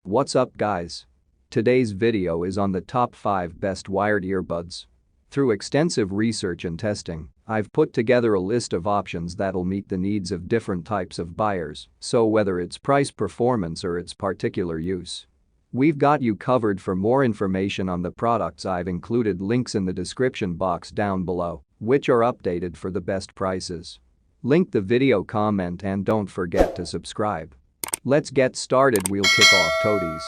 What's up guys? Today's video is on the top 5 best wired earbuds. Through extensive research and testing, I've put together a list of options that'll meet the needs of different types of buyers, so whether it's price performance or its particular use. We've got you covered. For more information on the products, I've included links in the description box down below, which are updated for the best prices. Link the video, comment, and don't forget to subscribe. Let's get started. We'll kick off toadies.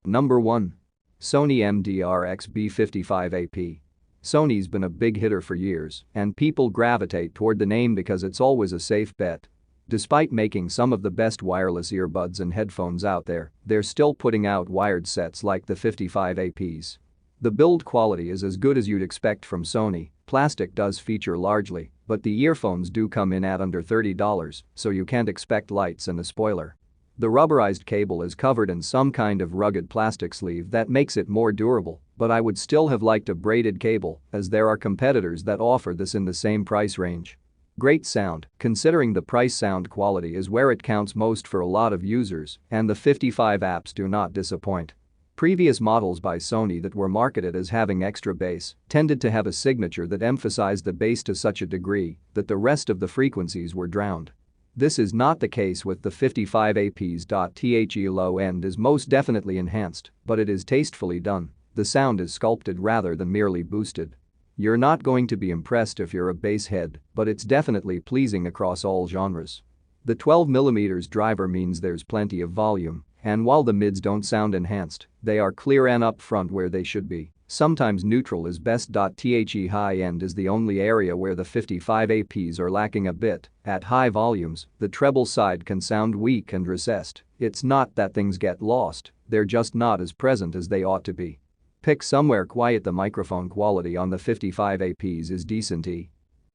Number 1. Sony MDRXB55AP. Sony's been a big hitter for years, and people gravitate toward the name because it's always a safe bet. Despite making some of the best wireless earbuds and headphones out there, they're still putting out wired sets like the 55APs. The build quality is as good as you'd expect from Sony. Plastic does feature largely, but the earphones do come in at under $30, so you can't expect lights and a spoiler. The rubberized cable is covered in some kind of rugged plastic sleeve that makes it more durable, but I would still have liked a braided cable, as there are competitors that offer this in the same price range. Great sound. Considering the price, sound quality is where it counts most for a lot of users, and the 55 apps do not disappoint. Previous models by Sony that were marketed as having extra bass tended to have a signature that emphasized the bass to such a degree that the rest of the frequencies were drowned. This is not the case with the 55APs. The low end is most definitely enhanced, but it is tastefully done. The sound is sculpted rather than merely boosted. You're not going to be impressed if you're a bass head, but it's definitely pleasing across all genres. The 12mm driver means there's plenty of volume, and while the mids don't sound enhanced, they are clear and up front where they should be. Sometimes neutral is best. The high end is the only area where the 55APs are lacking a bit. At high volumes, the treble side can sound weak and recessed. It's not that things get lost, they're just not as present as they ought to be. Pick somewhere quiet. The microphone quality on the 55APs is decent.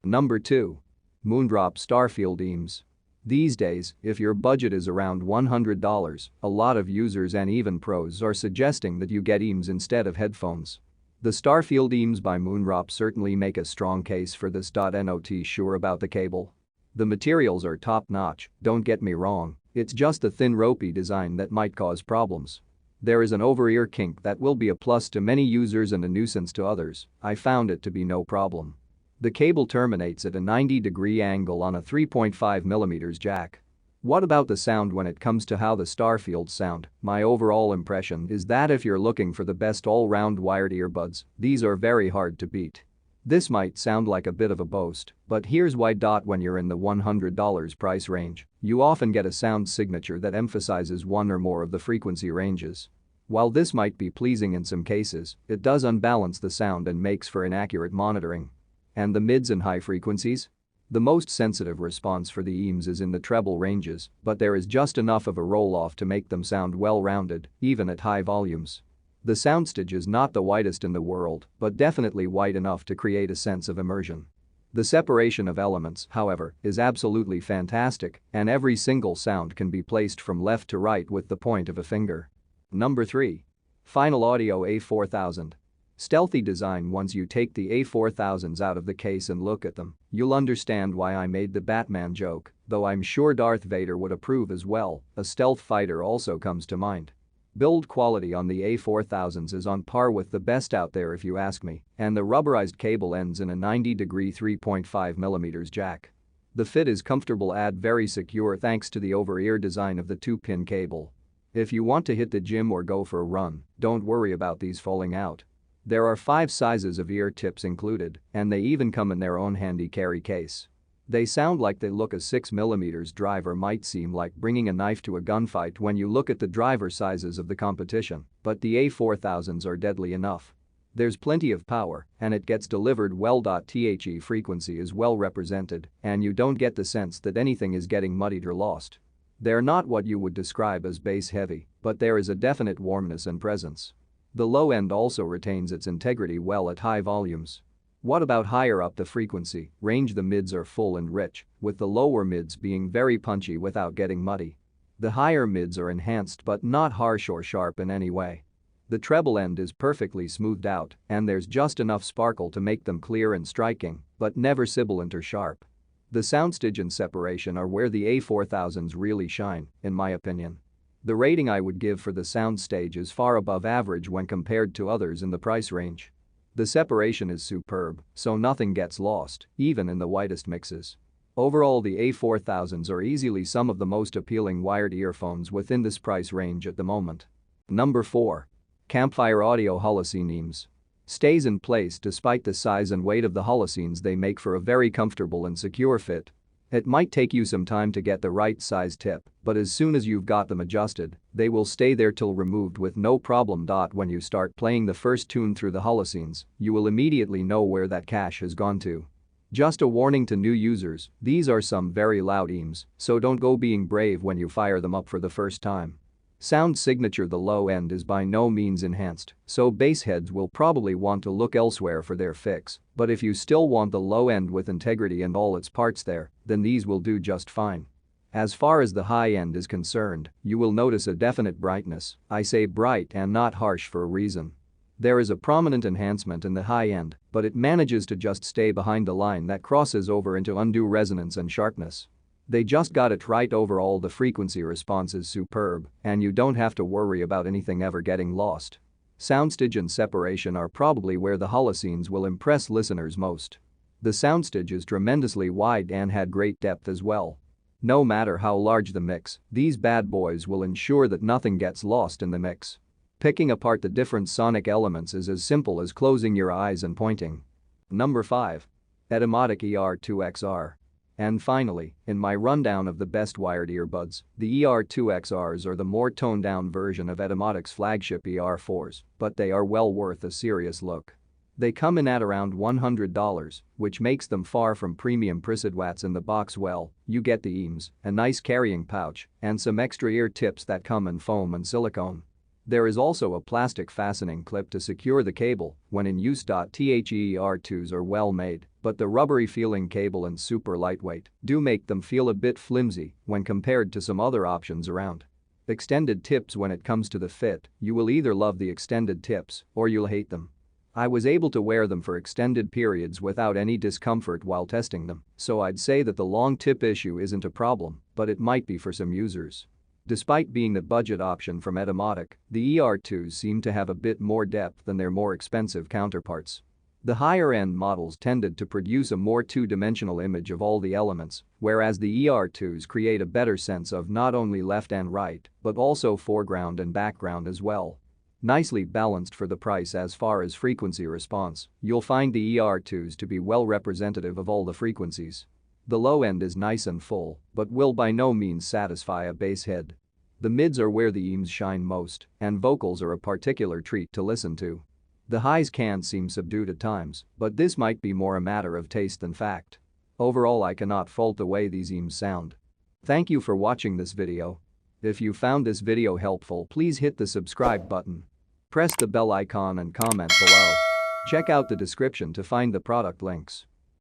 Number 2. Moondrop Starfield IEMs. These days, if your budget is around $100, a lot of users and even pros are suggesting that you get IEMs instead of headphones. The Starfield IEMs by Moondrop certainly make a strong case for this. Not sure about the cable. The materials are top-notch, don't get me wrong, it's just the thin ropey design that might cause problems. There is an over-ear kink that will be a plus to many users and a nuisance to others. I found it to be no problem. The cable terminates at a 90-degree angle on a 3.5mm jack. What about the sound? When it comes to how the Starfields sound, my overall impression is that if you're looking for the best all-round wired earbuds, these are very hard to beat. This might sound like a bit of a boast, but here's why. When you're in the $100 price range, you often get a sound signature that emphasizes one or more of the frequency ranges. While this might be pleasing in some cases, it does unbalance the sound and makes for inaccurate monitoring. And the mids and high frequencies? The most sensitive response for the IEMs is in the treble ranges, but there is just enough of a roll-off to make them sound well-rounded, even at high volumes. The soundstage is not the widest in the world, but definitely wide enough to create a sense of immersion. The separation of elements, however, is absolutely fantastic, and every single sound can be placed from left to right with the point of a finger. Number 3. Final A4000. Stealthy design. Once you take the A4000s out of the case and look at them, you'll understand why I made the Batman joke, though I'm sure Darth Vader would approve as well. A stealth fighter also comes to mind. Build quality on the A4000s is on par with the best out there if you ask me, and the rubberized cable ends in a 90-degree 3.5mm jack. The fit is comfortable and very secure thanks to the over-ear design of the 2-pin cable. If you want to hit the gym or go for a run, don't worry about these falling out. There are 5 sizes of ear tips included, and they even come in their own handy carry case. They sound like they look. A 6mm driver might seem like bringing a knife to a gunfight when you look at the driver sizes of the competition, but the A4000s are deadly enough. There's plenty of power, and it gets delivered well. The frequency is well represented, and you don't get the sense that anything is getting muddied or lost. They're not what you would describe as bass heavy, but there is a definite warmness and presence. The low end also retains its integrity well at high volumes. What about higher up the frequency range? The mids are full and rich, with the lower mids being very punchy without getting muddy. The higher mids are enhanced but not harsh or sharp in any way. The treble end is perfectly smoothed out, and there's just enough sparkle to make them clear and striking, but never sibilant or sharp. The soundstage and separation are where the A4000s really shine, in my opinion. The rating I would give for the soundstage is far above average when compared to others in the price range. The separation is superb, so nothing gets lost, even in the widest mixes. Overall, the A4000s are easily some of the most appealing wired earphones within this price range at the moment. Number 4. Campfire Audio Holocene IEMs. Stays in place despite the size and weight of the Holocenes. They make for a very comfortable and secure fit. It might take you some time to get the right size tip, but as soon as you've got them adjusted, they will stay there till removed with no problem. When you start playing the first tune through the Holocenes, you will immediately know where that cache has gone to. Just a warning to new users, these are some very loud IEMs, so don't go being brave when you fire them up for the first time. Sound signature: the low end is by no means enhanced, so bass heads will probably want to look elsewhere for their fix, but if you still want the low end with integrity and all its parts there, then these will do just fine. As far as the high end is concerned, you will notice a definite brightness. I say bright and not harsh for a reason. There is a prominent enhancement in the high end, but it manages to just stay behind the line that crosses over into undue resonance and sharpness. They just got it right. Overall, the frequency response is superb, and you don't have to worry about anything ever getting lost. Soundstage and separation are probably where the Holocenes will impress listeners most. The soundstage is tremendously wide and had great depth as well. No matter how large the mix, these bad boys will ensure that nothing gets lost in the mix. Picking apart the different sonic elements is as simple as closing your eyes and pointing. Number 5. Etymotic ER2XR. And finally, in my rundown of the best wired earbuds, the ER2XRs are the more toned-down version of Etymotic's flagship ER4s, but they are well worth a serious look. They come in at around $100, which makes them far from premium priced. What's in the box? Well, you get the IEMs, a nice carrying pouch, and some extra ear tips that come in foam and silicone. There is also a plastic fastening clip to secure the cable when in use. The ER2s are well made, but the rubbery feeling cable and super lightweight do make them feel a bit flimsy when compared to some other options around. Extended tips: when it comes to the fit, you will either love the extended tips or you'll hate them. I was able to wear them for extended periods without any discomfort while testing them, so I'd say that the long tip issue isn't a problem, but it might be for some users. Despite being the budget option from Etymotic, the ER2s seem to have a bit more depth than their more expensive counterparts. The higher-end models tended to produce a more two-dimensional image of all the elements, whereas the ER2s create a better sense of not only left and right, but also foreground and background as well. Nicely balanced for the price. As far as frequency response, you'll find the ER2s to be well representative of all the frequencies. The low end is nice and full, but will by no means satisfy a bass head. The mids are where the IEMs shine most, and vocals are a particular treat to listen to. The highs can seem subdued at times, but this might be more a matter of taste than fact. Overall, I cannot fault the way these IEMs sound. Thank you for watching this video. If you found this video helpful, please hit the subscribe button. Press the bell icon and comment below. Check out the description to find the product links.